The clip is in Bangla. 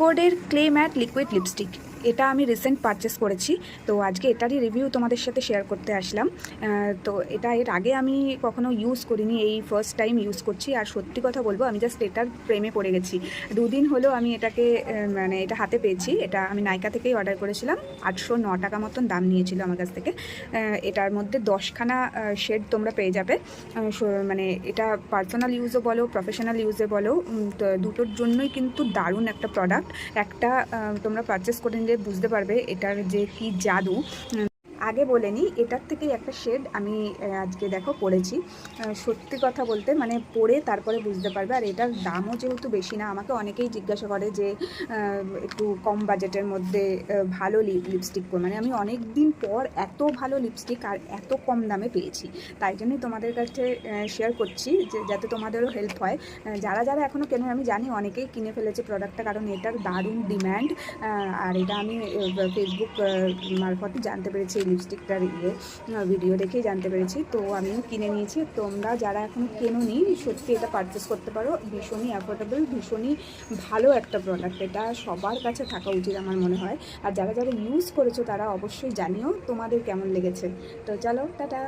কোডের ক্লে ম্যাট লিকুইড লিপস্টিক এটা আমি রিসেন্ট পারচেস করেছি। তো আজকে এটারই রিভিউ তোমাদের সাথে শেয়ার করতে আসলাম। তো এটা এর আগে আমি কখনো ইউজ করিনি, এই ফার্স্ট টাইম ইউজ করছি। আর সত্যি কথা বলবো, আমি জাস্ট এটার প্রেমে পড়ে গেছি। দুদিন হলো আমি এটাকে মানে এটা হাতে পেয়েছি। এটা আমি নাইকা থেকেই অর্ডার করেছিলাম। 809 টাকা মতন দাম নিয়েছিল আমার কাছ থেকে। এটার মধ্যে 10খানা শেড তোমরা পেয়ে যাবে। মানে এটা পার্সোনাল ইউজও বলো, প্রফেশনাল ইউজে বলো, তো দুটোর জন্যই কিন্তু দারুণ একটা প্রোডাক্ট। একটা তোমরা পারচেস করে নিলে বুঝতে পারবে এটার যে কি জাদু। আগে বলে নিই, এটার থেকেই একটা শেড আমি আজকে দেখো পরেছি। সত্যি কথা বলতে মানে পরে তারপরে বুঝতে পারবে। আর এটার দামও যেহেতু বেশি না, আমাকে অনেকেই জিজ্ঞাসা করে যে একটু কম বাজেটের মধ্যে ভালো লিপস্টিক মানে আমি অনেক দিন পর এত ভালো লিপস্টিক আর এত কম দামে পেয়েছি। তাই জন্যই তোমাদের কাছে শেয়ার করছি, যে যাতে তোমাদেরও হেল্প হয়। যারা যারা এখনও কেন, আমি জানি অনেকেই কিনে ফেলেছে প্রোডাক্টটা, কারণ এটার দারুণ ডিম্যান্ড। আর এটা আমি ফেসবুক মারফতই জানতে পেরেছি, এই লিপস্টিকটার ভিডিও দেখেই জানতে পেরেছি। তো আমিও কিনে নিয়েছি। তোমরা যারা এখনও কেনোনি, সত্যি এটা পারচেস করতে পারো। ভীষণই অ্যাফোর্ডেবল, ভীষণই ভালো একটা প্রোডাক্ট। এটা সবার কাছে থাকা উচিত আমার মনে হয়। আর যারা যারা ইউজ করেছো তারা অবশ্যই জানিও তোমাদের কেমন লেগেছে। তো চলো, টাটা।